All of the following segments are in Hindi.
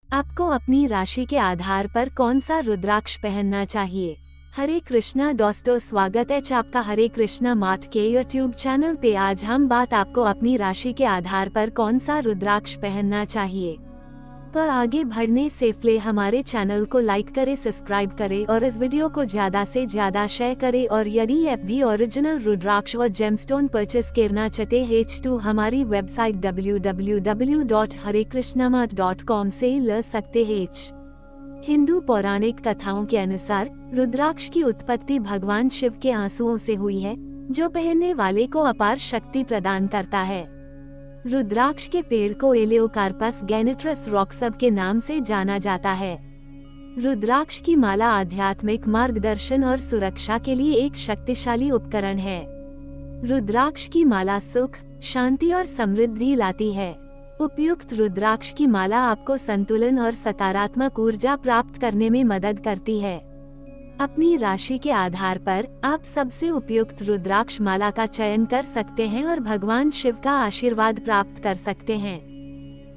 आपको अपनी राशि के आधार पर कौन सा रुद्राक्ष पहनना चाहिए। हरे कृष्णा दोस्तों, स्वागत है आपका हरे कृष्णा मार्ट के यूट्यूब चैनल पे। आज हम बात आपको अपनी राशि के आधार पर कौन सा रुद्राक्ष पहनना चाहिए। पर आगे बढ़ने से पहले हमारे चैनल को लाइक करें, सब्सक्राइब करें और इस वीडियो को ज्यादा से ज्यादा शेयर करें। और यदि आप भी ओरिजिनल रुद्राक्ष और जेमस्टोन परचेस करना चाहते हैं तो हमारी वेबसाइट www.harekrishnamart.com से ले सकते हैं। हिंदू पौराणिक कथाओं के अनुसार रुद्राक्ष की उत्पत्ति भगवान शिव के आंसुओं से हुई है, जो पहनने वाले को अपार शक्ति प्रदान करता है। रुद्राक्ष के पेड़ को एलियोकार्पस गैनेट्रस रॉक्सब के नाम से जाना जाता है। रुद्राक्ष की माला आध्यात्मिक मार्गदर्शन और सुरक्षा के लिए एक शक्तिशाली उपकरण है। रुद्राक्ष की माला सुख, शांति और समृद्धि लाती है। उपयुक्त रुद्राक्ष की माला आपको संतुलन और सकारात्मक ऊर्जा प्राप्त करने में मदद करती है। अपनी राशि के आधार पर आप सबसे उपयुक्त रुद्राक्ष माला का चयन कर सकते हैं और भगवान शिव का आशीर्वाद प्राप्त कर सकते हैं।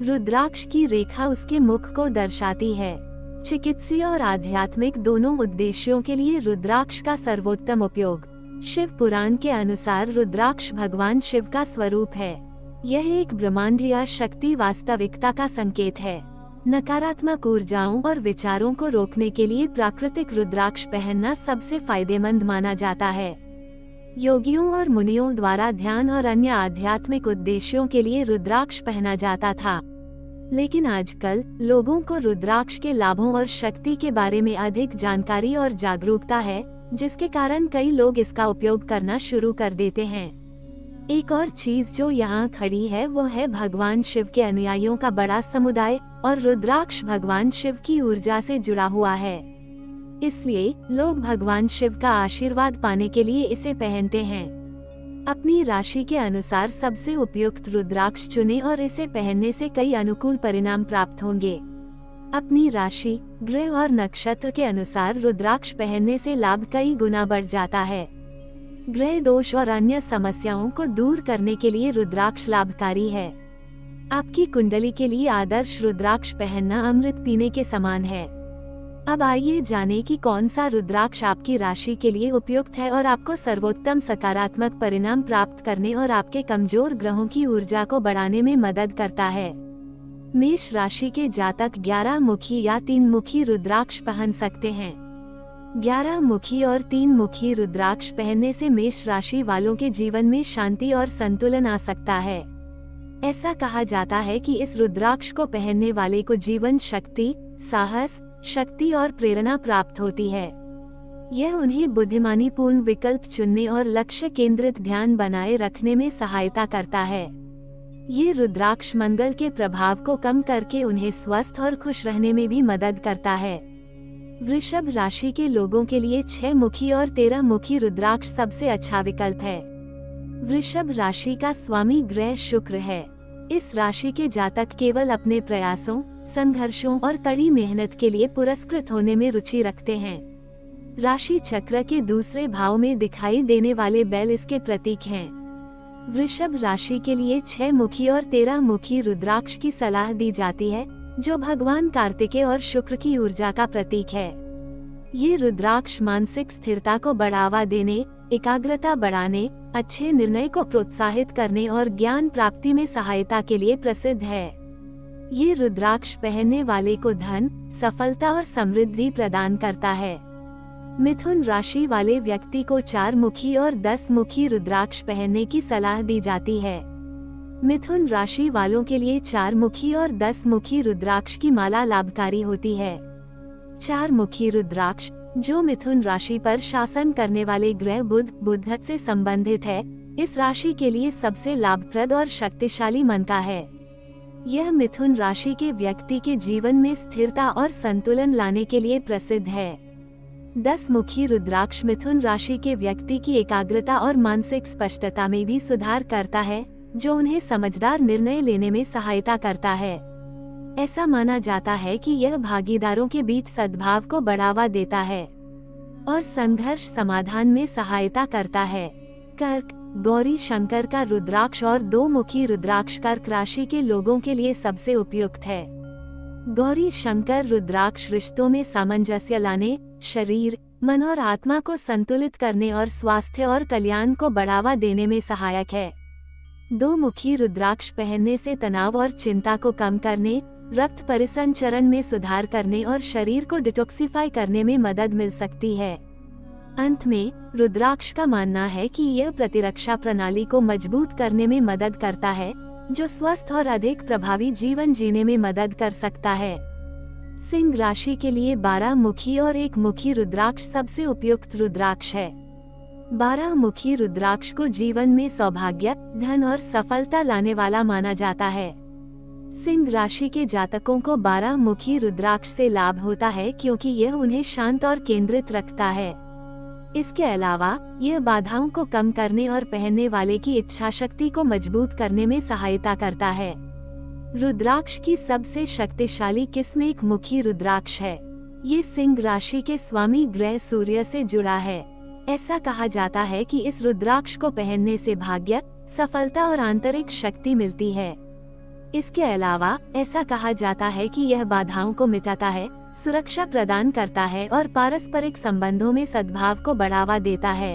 रुद्राक्ष की रेखा उसके मुख को दर्शाती है। चिकित्सीय और आध्यात्मिक दोनों उद्देश्यों के लिए रुद्राक्ष का सर्वोत्तम उपयोग। शिव पुराण के अनुसार रुद्राक्ष भगवान शिव का स्वरूप है। यह एक ब्रह्मांडीय शक्ति वास्तविकता का संकेत है। नकारात्मक ऊर्जाओं और विचारों को रोकने के लिए प्राकृतिक रुद्राक्ष पहनना सबसे फायदेमंद माना जाता है। योगियों और मुनियों द्वारा ध्यान और अन्य आध्यात्मिक उद्देश्यों के लिए रुद्राक्ष पहना जाता था, लेकिन आजकल लोगों को रुद्राक्ष के लाभों और शक्ति के बारे में अधिक जानकारी और जागरूकता है, जिसके कारण कई लोग इसका उपयोग करना शुरू कर देते हैं। एक और चीज जो यहाँ खड़ी है वो है भगवान शिव के अनुयायियों का बड़ा समुदाय, और रुद्राक्ष भगवान शिव की ऊर्जा से जुड़ा हुआ है। इसलिए लोग भगवान शिव का आशीर्वाद पाने के लिए इसे पहनते हैं। अपनी राशि के अनुसार सबसे उपयुक्त रुद्राक्ष चुनें और इसे पहनने से कई अनुकूल परिणाम प्राप्त होंगे। अपनी राशि, ग्रह और नक्षत्र के अनुसार रुद्राक्ष पहनने से लाभ कई गुना बढ़ जाता है। ग्रह दोष और अन्य समस्याओं को दूर करने के लिए रुद्राक्ष लाभकारी है। आपकी कुंडली के लिए आदर्श रुद्राक्ष पहनना अमृत पीने के समान है। अब आइए जाने कि कौन सा रुद्राक्ष आपकी राशि के लिए उपयुक्त है और आपको सर्वोत्तम सकारात्मक परिणाम प्राप्त करने और आपके कमजोर ग्रहों की ऊर्जा को बढ़ाने में मदद करता है। मेष राशि के जातक 11 मुखी या 3 मुखी रुद्राक्ष पहन सकते हैं। 11 मुखी और 3 मुखी रुद्राक्ष पहनने से मेष राशि वालों के जीवन में शांति और संतुलन आ सकता है। ऐसा कहा जाता है कि इस रुद्राक्ष को पहनने वाले को जीवन शक्ति, साहस, शक्ति और प्रेरणा प्राप्त होती है। यह उन्हें बुद्धिमानीपूर्ण विकल्प चुनने और लक्ष्य केंद्रित ध्यान बनाए रखने में सहायता करता है। ये रुद्राक्ष मंगल के प्रभाव को कम करके उन्हें स्वस्थ और खुश रहने में भी मदद करता है। वृषभ राशि के लोगों के लिए 6 मुखी और 13 मुखी रुद्राक्ष सबसे अच्छा विकल्प है। वृषभ राशि का स्वामी ग्रह शुक्र है। इस राशि के जातक केवल अपने प्रयासों, संघर्षों और कड़ी मेहनत के लिए पुरस्कृत होने में रुचि रखते हैं। राशि चक्र के दूसरे भाव में दिखाई देने वाले बैल इसके प्रतीक हैं। वृषभ राशि के लिए 6 मुखी और 13 मुखी रुद्राक्ष की सलाह दी जाती है, जो भगवान कार्तिकेय और शुक्र की ऊर्जा का प्रतीक है। ये रुद्राक्ष मानसिक स्थिरता को बढ़ावा देने, एकाग्रता बढ़ाने, अच्छे निर्णय को प्रोत्साहित करने और ज्ञान प्राप्ति में सहायता के लिए प्रसिद्ध है। ये रुद्राक्ष पहनने वाले को धन, सफलता और समृद्धि प्रदान करता है। मिथुन राशि वाले व्यक्ति को 4 मुखी और 10 मुखी रुद्राक्ष पहनने की सलाह दी जाती है। मिथुन राशि वालों के लिए 4 मुखी और 10 मुखी रुद्राक्ष की माला लाभकारी होती है। 4 मुखी रुद्राक्ष, जो मिथुन राशि पर शासन करने वाले ग्रह बुध से संबंधित है, इस राशि के लिए सबसे लाभप्रद और शक्तिशाली मन का है। यह मिथुन राशि के व्यक्ति के जीवन में स्थिरता और संतुलन लाने के लिए प्रसिद्ध है। 10 मुखी रुद्राक्ष मिथुन राशि के व्यक्ति की एकाग्रता और मानसिक स्पष्टता में भी सुधार करता है, जो उन्हें समझदार निर्णय लेने में सहायता करता है। ऐसा माना जाता है कि यह भागीदारों के बीच सद्भाव को बढ़ावा देता है और संघर्ष समाधान में सहायता करता है। कर्क, गौरी शंकर का रुद्राक्ष और 2 मुखी रुद्राक्ष कर्क राशि के लोगों के लिए सबसे उपयुक्त है। गौरी शंकर रुद्राक्ष रिश्तों में सामंजस्य लाने, शरीर, मन और आत्मा को संतुलित करने और स्वास्थ्य और कल्याण को बढ़ावा देने में सहायक है। 2 मुखी रुद्राक्ष पहनने से तनाव और चिंता को कम करने, रक्त परिसंचरण में सुधार करने और शरीर को डिटॉक्सिफाई करने में मदद मिल सकती है। अंत में, रुद्राक्ष का मानना है कि यह प्रतिरक्षा प्रणाली को मजबूत करने में मदद करता है, जो स्वस्थ और अधिक प्रभावी जीवन जीने में मदद कर सकता है। सिंह राशि के लिए 12 मुखी और 1 मुखी रुद्राक्ष सबसे उपयुक्त रुद्राक्ष है। 12 मुखी रुद्राक्ष को जीवन में सौभाग्य, धन और सफलता लाने वाला माना जाता है। सिंह राशि के जातकों को 12 मुखी रुद्राक्ष से लाभ होता है क्योंकि यह उन्हें शांत और केंद्रित रखता है। इसके अलावा यह बाधाओं को कम करने और पहनने वाले की इच्छा शक्ति को मजबूत करने में सहायता करता है। रुद्राक्ष की सबसे शक्तिशाली किस्म 1 मुखी रुद्राक्ष है। ये सिंह राशि के स्वामी ग्रह सूर्य से जुड़ा है। ऐसा कहा जाता है कि इस रुद्राक्ष को पहनने से भाग्य, सफलता और आंतरिक शक्ति मिलती है। इसके अलावा ऐसा कहा जाता है कि यह बाधाओं को मिटाता है, सुरक्षा प्रदान करता है और पारस्परिक संबंधों में सद्भाव को बढ़ावा देता है।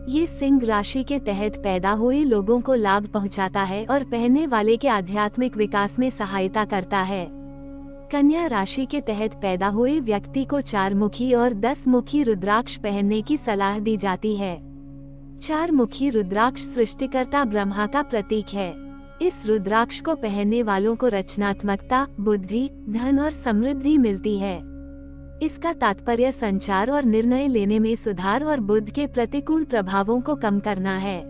ये सिंह राशि के तहत पैदा हुए लोगों को लाभ पहुंचाता है और पहनने वाले के आध्यात्मिक विकास में सहायता करता है। कन्या राशि के तहत पैदा हुए व्यक्ति को 4 मुखी और 10 मुखी रुद्राक्ष पहनने की सलाह दी जाती है। 4 मुखी रुद्राक्ष सृष्टिकर्ता ब्रह्मा का प्रतीक है। इस रुद्राक्ष को पहनने वालों को रचनात्मकता, बुद्धि, धन और समृद्धि मिलती है। इसका तात्पर्य संचार और निर्णय लेने में सुधार और बुद्ध के प्रतिकूल प्रभावों को कम करना है।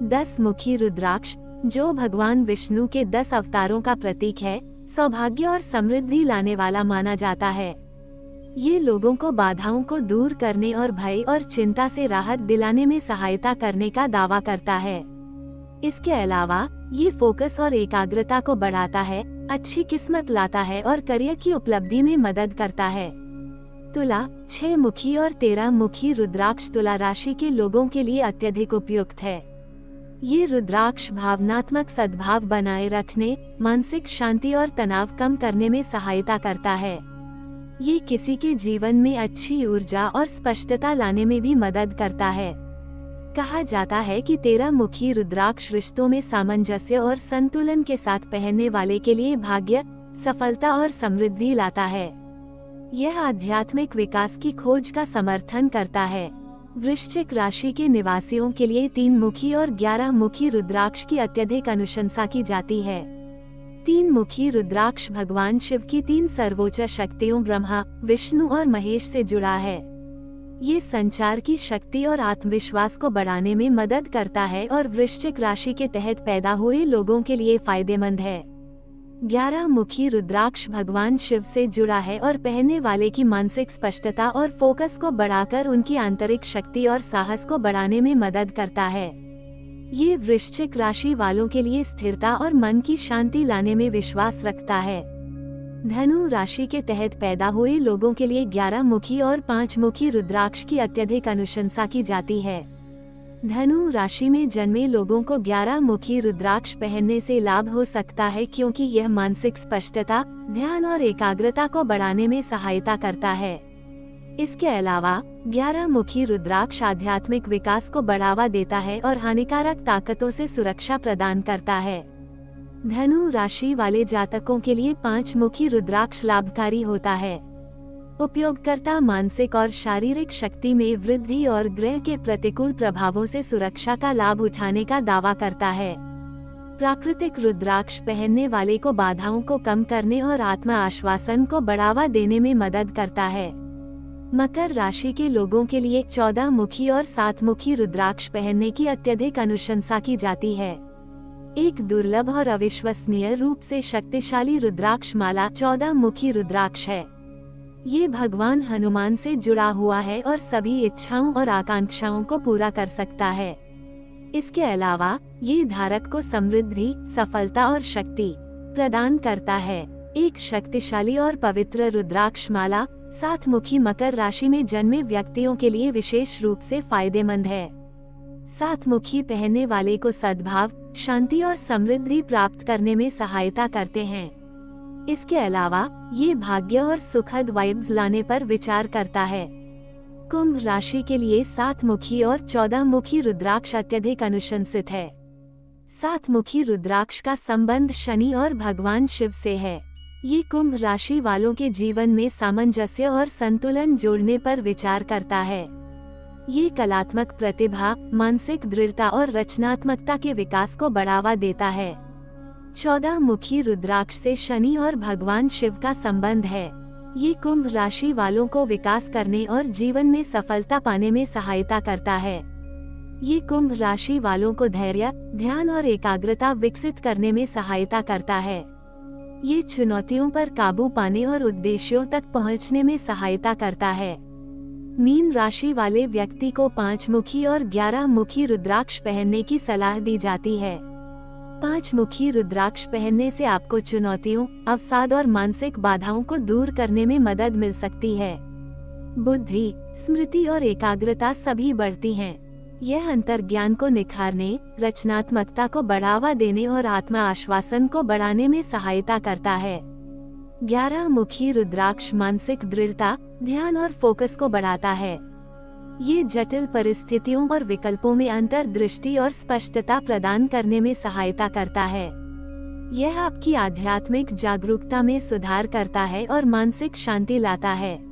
10 मुखी रुद्राक्ष, जो भगवान विष्णु के 10 अवतारों का प्रतीक है, सौभाग्य और समृद्धि लाने वाला माना जाता है। ये लोगों को बाधाओं को दूर करने और भय और चिंता से राहत दिलाने में सहायता करने का दावा करता है। इसके अलावा ये फोकस और एकाग्रता को बढ़ाता है, अच्छी किस्मत लाता है और करियर की उपलब्धि में मदद करता है। तुला 6 मुखी और 13 मुखी रुद्राक्ष तुला राशि के लोगों के लिए अत्यधिक उपयुक्त है। ये रुद्राक्ष भावनात्मक सद्भाव बनाए रखने, मानसिक शांति और तनाव कम करने में सहायता करता है। ये किसी के जीवन में अच्छी ऊर्जा और स्पष्टता लाने में भी मदद करता है। कहा जाता है कि 13 मुखी रुद्राक्ष रिश्तों में सामंजस्य और संतुलन के साथ पहनने वाले के लिए भाग्य, सफलता और समृद्धि लाता है। यह आध्यात्मिक विकास की खोज का समर्थन करता है। वृश्चिक राशि के निवासियों के लिए 3 मुखी और 11 मुखी रुद्राक्ष की अत्यधिक अनुशंसा की जाती है। 3 मुखी रुद्राक्ष भगवान शिव की 3 सर्वोच्च शक्तियों ब्रह्मा, विष्णु और महेश से जुड़ा है। ये संचार की शक्ति और आत्मविश्वास को बढ़ाने में मदद करता है और वृश्चिक राशि के तहत पैदा हुए लोगों के लिए फायदेमंद है। 11 मुखी रुद्राक्ष भगवान शिव से जुड़ा है और पहनने वाले की मानसिक स्पष्टता और फोकस को बढ़ाकर उनकी आंतरिक शक्ति और साहस को बढ़ाने में मदद करता है। ये वृश्चिक राशि वालों के लिए स्थिरता और मन की शांति लाने में विश्वास रखता है। धनु राशि के तहत पैदा हुए लोगों के लिए 11 मुखी और 5 मुखी रुद्राक्ष की अत्यधिक अनुशंसा की जाती है। धनु राशि में जन्मे लोगों को 11 मुखी रुद्राक्ष पहनने से लाभ हो सकता है क्योंकि यह मानसिक स्पष्टता, ध्यान और एकाग्रता को बढ़ाने में सहायता करता है। इसके अलावा 11 मुखी रुद्राक्ष आध्यात्मिक विकास को बढ़ावा देता है और हानिकारक ताकतों से सुरक्षा प्रदान करता है। धनु राशि वाले जातकों के लिए 5 मुखी रुद्राक्ष लाभकारी होता है। उपयोगकर्ता मानसिक और शारीरिक शक्ति में वृद्धि और ग्रह के प्रतिकूल प्रभावों से सुरक्षा का लाभ उठाने का दावा करता है। प्राकृतिक रुद्राक्ष पहनने वाले को बाधाओं को कम करने और आत्म आश्वासन को बढ़ावा देने में मदद करता है। मकर राशि के लोगों के लिए 14 मुखी और 7 मुखी रुद्राक्ष पहनने की अत्यधिक अनुशंसा की जाती है। एक दुर्लभ और अविश्वसनीय रूप से शक्तिशाली रुद्राक्ष माला 14 मुखी रुद्राक्ष है। ये भगवान हनुमान से जुड़ा हुआ है और सभी इच्छाओं और आकांक्षाओं को पूरा कर सकता है। इसके अलावा ये धारक को समृद्धि, सफलता और शक्ति प्रदान करता है। एक शक्तिशाली और पवित्र रुद्राक्ष माला 7 मुखी मकर राशि में जन्मे व्यक्तियों के लिए विशेष रूप से फायदेमंद है। 7 मुखी पहनने वाले को सद्भाव, शांति और समृद्धि प्राप्त करने में सहायता करते हैं। इसके अलावा ये भाग्य और सुखद वाइब्स लाने पर विचार करता है। कुंभ राशि के लिए 7 मुखी और 14 मुखी रुद्राक्ष अत्यधिक अनुशंसित है। 7 मुखी रुद्राक्ष का संबंध शनि और भगवान शिव से है। ये कुंभ राशि वालों के जीवन में सामंजस्य और संतुलन जोड़ने पर विचार करता है। ये कलात्मक प्रतिभा, मानसिक दृढ़ता और रचनात्मकता के विकास को बढ़ावा देता है। 14 मुखी रुद्राक्ष से शनि और भगवान शिव का संबंध है। ये कुंभ राशि वालों को विकास करने और जीवन में सफलता पाने में सहायता करता है। ये कुंभ राशि वालों को धैर्य, ध्यान और एकाग्रता विकसित करने में सहायता करता है। ये चुनौतियों पर काबू पाने और उद्देश्यों तक पहुंचने में सहायता करता है। मीन राशि वाले व्यक्ति को 5 मुखी और 11 मुखी रुद्राक्ष पहनने की सलाह दी जाती है। 5 मुखी रुद्राक्ष पहनने से आपको चुनौतियों, अवसाद और मानसिक बाधाओं को दूर करने में मदद मिल सकती है। बुद्धि, स्मृति और एकाग्रता सभी बढ़ती हैं। यह अंतर्ज्ञान को निखारने, रचनात्मकता को बढ़ावा देने और आत्म आश्वासन को बढ़ाने में सहायता करता है। 11 मुखी रुद्राक्ष मानसिक दृढ़ता, ध्यान और फोकस को बढ़ाता है। ये जटिल परिस्थितियों और विकल्पों में अंतर्दृष्टि और स्पष्टता प्रदान करने में सहायता करता है। यह आपकी आध्यात्मिक जागरूकता में सुधार करता है और मानसिक शांति लाता है।